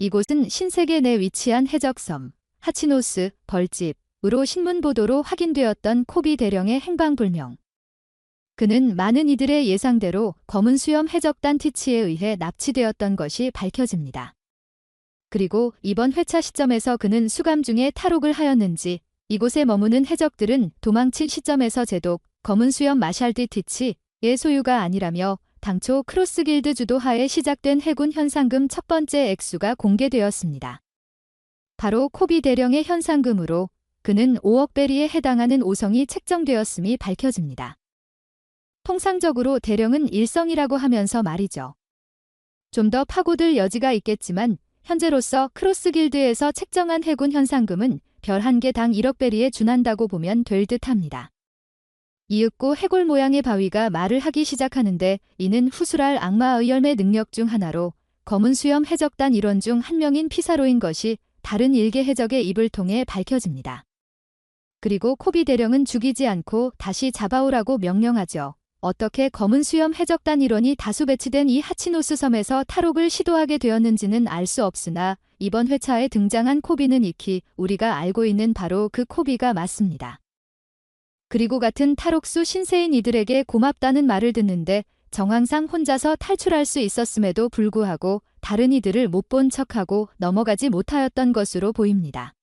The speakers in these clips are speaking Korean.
이곳은 신세계 내 위치한 해적섬, 하치노스, 벌집으로 신문 보도로 확인되었던 코비 대령의 행방불명. 그는 많은 이들의 예상대로 검은 수염 해적단 티치에 의해 납치되었던 것이 밝혀집니다. 그리고 이번 회차 시점에서 그는 수감 중에 탈옥을 하였는지 이곳에 머무는 해적들은 도망친 시점에서 제독 검은 수염 마샬 디 티치의 소유가 아니라며 당초 크로스길드 주도하에 시작된 해군 현상금 첫 번째 액수가 공개되었습니다. 바로 코비 대령의 현상금으로 그는 5억 베리에 해당하는 5성이 책정되었음이 밝혀집니다. 통상적으로 대령은 1성이라고 하면서 말이죠. 좀 더 파고들 여지가 있겠지만 현재로서 크로스길드에서 책정한 해군 현상금은 별 한 개당 1억 베리에 준한다고 보면 될 듯합니다. 이윽고 해골 모양의 바위가 말을 하기 시작하는데 이는 후술할 악마의 열매 능력 중 하나로 검은 수염 해적단 일원 중 한 명인 피사로인 것이 다른 일개 해적의 입을 통해 밝혀집니다. 그리고 코비 대령은 죽이지 않고 다시 잡아오라고 명령하죠. 어떻게 검은 수염 해적단 일원이 다수 배치된 이 하치노스 섬에서 탈옥을 시도하게 되었는지는 알 수 없으나 이번 회차에 등장한 코비는 익히 우리가 알고 있는 바로 그 코비가 맞습니다. 그리고 같은 탈옥수 신세인 이들에게 고맙다는 말을 듣는데 정황상 혼자서 탈출할 수 있었음에도 불구하고 다른 이들을 못 본 척하고 넘어가지 못하였던 것으로 보입니다.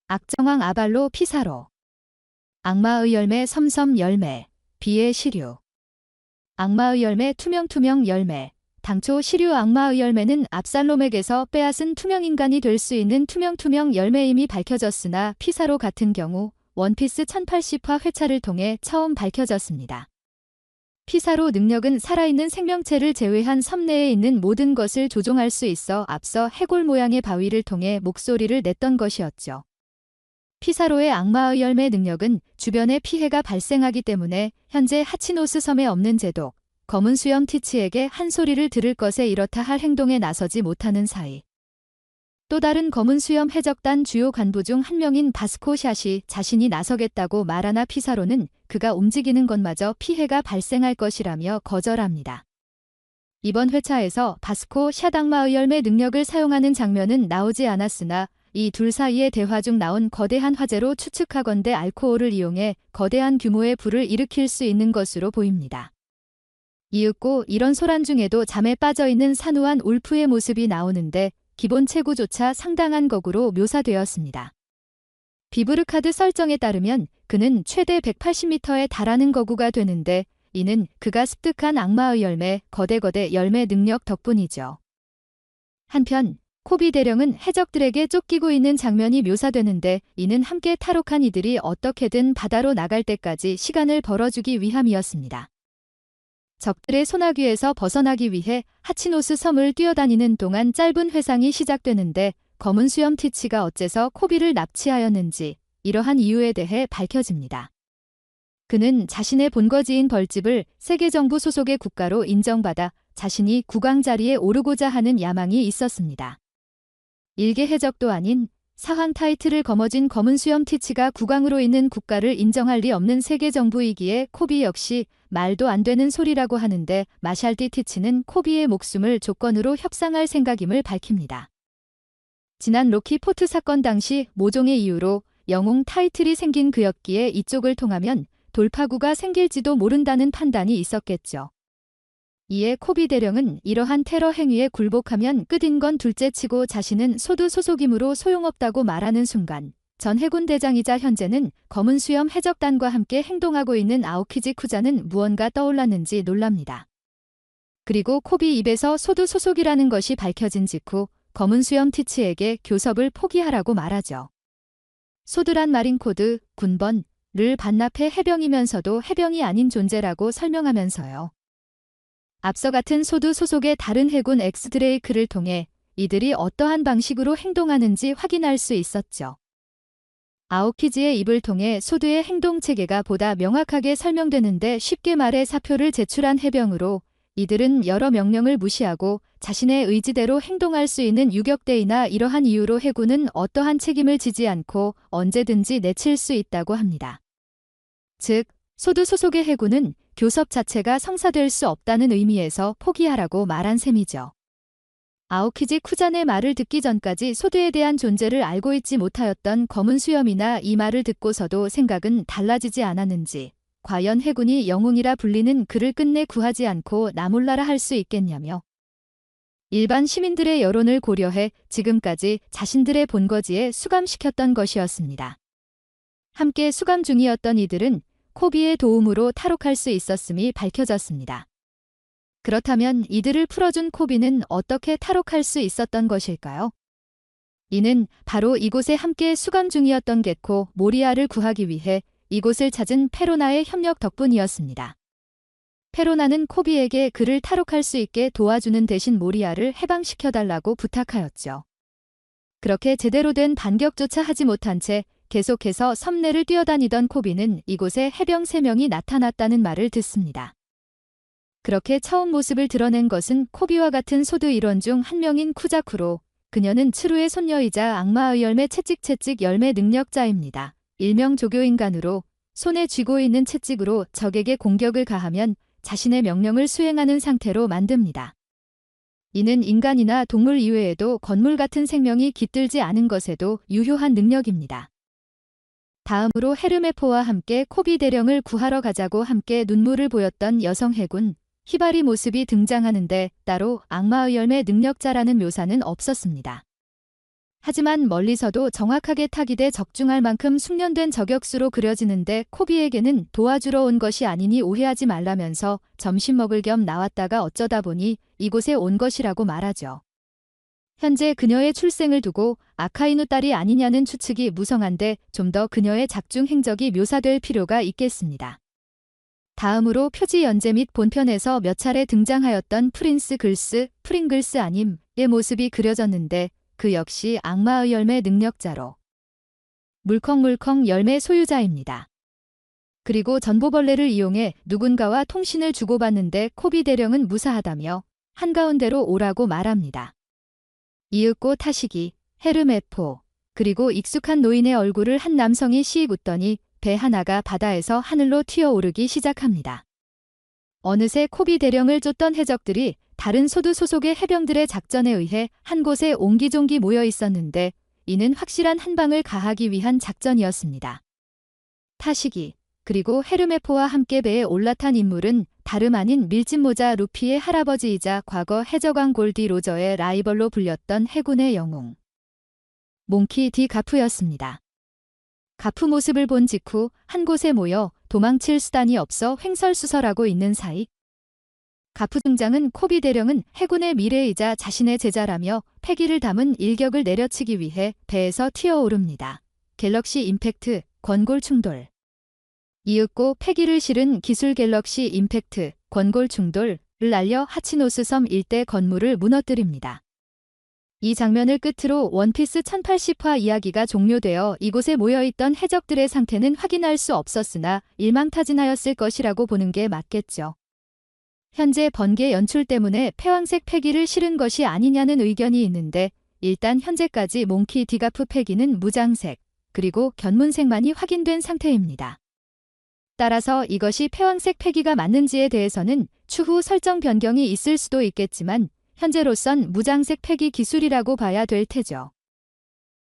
악정왕 아발로 피사로 악마의 열매 섬섬 열매 비의 시류 악마의 열매 투명 열매 당초 시류 악마의 열매는 압살롬에게서 빼앗은 투명인간이 될 수 있는 투명 열매임이 밝혀졌으나 피사로 같은 경우 원피스 1080화 회차를 통해 처음 밝혀졌습니다. 피사로 능력은 살아있는 생명체를 제외한 섬 내에 있는 모든 것을 조종할 수 있어 앞서 해골 모양의 바위를 통해 목소리를 냈던 것이었죠. 피사로의 악마의 열매 능력은 주변에 피해가 발생하기 때문에 현재 하치노스 섬에 없는 제독, 검은 수염 티치에게 한 소리를 들을 것에 이렇다 할 행동에 나서지 못하는 사이. 또 다른 검은 수염 해적단 주요 간부 중 한 명인 바스코 샷이 자신이 나서겠다고 말하나 피사로는 그가 움직이는 것마저 피해가 발생할 것이라며 거절합니다. 이번 회차에서 바스코 샷 악마의 열매 능력을 사용하는 장면은 나오지 않았으나 이 둘 사이의 대화 중 나온 거대한 화재로 추측하건대 알코올을 이용해 거대한 규모의 불을 일으킬 수 있는 것으로 보입니다. 이윽고 이런 소란 중에도 잠에 빠져있는 산후한 울프의 모습이 나오는데 기본 체구조차 상당한 거구로 묘사되었습니다. 비브르카드 설정에 따르면 그는 최대 180m에 달하는 거구가 되는데 이는 그가 습득한 악마의 열매, 거대 열매 능력 덕분이죠. 한편 코비 대령은 해적들에게 쫓기고 있는 장면이 묘사되는데 이는 함께 탈옥한 이들이 어떻게든 바다로 나갈 때까지 시간을 벌어주기 위함이었습니다. 적들의 소나귀에서 벗어나기 위해 하치노스 섬을 뛰어다니는 동안 짧은 회상이 시작되는데 검은 수염 티치가 어째서 코비를 납치하였는지 이러한 이유에 대해 밝혀집니다. 그는 자신의 본거지인 벌집을 세계정부 소속의 국가로 인정받아 자신이 국왕 자리에 오르고자 하는 야망이 있었습니다. 일개 해적도 아닌 사황 타이틀을 거머쥔 검은 수염 티치가 국왕으로 있는 국가를 인정할 리 없는 세계정부이기에 코비 역시 말도 안 되는 소리라고 하는데 마샬 디 티치는 코비의 목숨을 조건으로 협상할 생각임을 밝힙니다. 지난 로키 포트 사건 당시 모종의 이유로 영웅 타이틀이 생긴 그였기에 이쪽을 통하면 돌파구가 생길지도 모른다는 판단이 있었겠죠. 이에 코비 대령은 이러한 테러 행위에 굴복하면 끝인 건 둘째치고 자신은 소두 소속이므로 소용없다고 말하는 순간 전 해군 대장이자 현재는 검은 수염 해적단과 함께 행동하고 있는 아오키지 쿠자는 무언가 떠올랐는지 놀랍니다. 그리고 코비 입에서 소두 소속이라는 것이 밝혀진 직후 검은 수염 티치에게 교섭을 포기하라고 말하죠. 소두란 마린코드, 군번을 반납해 해병이면서도 해병이 아닌 존재라고 설명하면서요. 앞서 같은 소두 소속의 다른 해군 엑스드레이크를 통해 이들이 어떠한 방식으로 행동하는지 확인할 수 있었죠. 아오키지의 입을 통해 소두의 행동 체계가 보다 명확하게 설명되는데 쉽게 말해 사표를 제출한 해병으로 이들은 여러 명령을 무시하고 자신의 의지대로 행동할 수 있는 유격대이나 이러한 이유로 해군은 어떠한 책임을 지지 않고 언제든지 내칠 수 있다고 합니다. 즉, 소두 소속의 해군은 교섭 자체가 성사될 수 없다는 의미에서 포기하라고 말한 셈이죠. 아오키지 쿠잔의 말을 듣기 전까지 소드에 대한 존재를 알고 있지 못하였던 검은 수염이나 이 말을 듣고서도 생각은 달라지지 않았는지, 과연 해군이 영웅이라 불리는 그를 끝내 구하지 않고 나몰라라 할 수 있겠냐며. 일반 시민들의 여론을 고려해 지금까지 자신들의 본거지에 수감시켰던 것이었습니다. 함께 수감 중이었던 이들은 코비의 도움으로 탈옥할 수 있었음이 밝혀졌습니다. 그렇다면 이들을 풀어준 코비는 어떻게 탈옥할 수 있었던 것일까요? 이는 바로 이곳에 함께 수감 중이었던 게코 모리아를 구하기 위해 이곳을 찾은 페로나의 협력 덕분이었습니다. 페로나는 코비에게 그를 탈옥할 수 있게 도와주는 대신 모리아를 해방시켜달라고 부탁하였죠. 그렇게 제대로 된 반격조차 하지 못한 채 계속해서 섬 내를 뛰어다니던 코비는 이곳에 해병 3명이 나타났다는 말을 듣습니다. 그렇게 처음 모습을 드러낸 것은 코비와 같은 소드 일원 중 한 명인 쿠자쿠로, 그녀는 츠루의 손녀이자 악마의 열매 채찍 열매 능력자입니다. 일명 조교인간으로 손에 쥐고 있는 채찍으로 적에게 공격을 가하면 자신의 명령을 수행하는 상태로 만듭니다. 이는 인간이나 동물 이외에도 건물 같은 생명이 깃들지 않은 것에도 유효한 능력입니다. 다음으로 헤르메포와 함께 코비 대령을 구하러 가자고 함께 눈물을 보였던 여성 해군 히바리 모습이 등장하는데 따로 악마의 열매 능력자라는 묘사는 없었습니다. 하지만 멀리서도 정확하게 타깃에 적중할 만큼 숙련된 저격수로 그려지는데 코비에게는 도와주러 온 것이 아니니 오해하지 말라면서 점심 먹을 겸 나왔다가 어쩌다 보니 이곳에 온 것이라고 말하죠. 현재 그녀의 출생을 두고 아카이누 딸이 아니냐는 추측이 무성한데 좀 더 그녀의 작중 행적이 묘사될 필요가 있겠습니다. 다음으로 표지 연재 및 본편에서 몇 차례 등장하였던 프린스 글스, 프링글스 아님의 모습이 그려졌는데 그 역시 악마의 열매 능력자로 물컹물컹 열매 소유자입니다. 그리고 전보벌레를 이용해 누군가와 통신을 주고받는데 코비 대령은 무사하다며 한가운데로 오라고 말합니다. 이윽고 타시기, 헤르메포, 그리고 익숙한 노인의 얼굴을 한 남성이 시익 웃더니 배 하나가 바다에서 하늘로 튀어오르기 시작합니다. 어느새 코비 대령을 쫓던 해적들이 다른 소드 소속의 해병들의 작전에 의해 한 곳에 옹기종기 모여 있었는데 이는 확실한 한 방을 가하기 위한 작전이었습니다. 타시기, 그리고 헤르메포와 함께 배에 올라탄 인물은 다름 아닌 밀짚모자 루피의 할아버지이자 과거 해적왕 골디 로저의 라이벌로 불렸던 해군의 영웅 몽키 디 가프였습니다. 가프 모습을 본 직후 한 곳에 모여 도망칠 수단이 없어 횡설수설하고 있는 사이 가프 등장은 코비 대령은 해군의 미래이자 자신의 제자라며 패기를 담은 일격을 내려치기 위해 배에서 튀어오릅니다. 갤럭시 임팩트, 권골 충돌. 이윽고 패기를 실은 기술 갤럭시 임팩트, 권골 충돌을 날려 하치노스 섬 일대 건물을 무너뜨립니다. 이 장면을 끝으로 원피스 1080화 이야기가 종료되어 이곳에 모여있던 해적들의 상태는 확인할 수 없었으나 일망타진하였을 것이라고 보는 게 맞겠죠. 현재 번개 연출 때문에 패왕색 패기를 실은 것이 아니냐는 의견이 있는데 일단 현재까지 몽키 디가프 패기는 무장색 그리고 견문색만이 확인된 상태입니다. 따라서 이것이 패왕색 패기가 맞는지에 대해서는 추후 설정 변경이 있을 수도 있겠지만 현재로선 무장색 패기 기술이라고 봐야 될 테죠.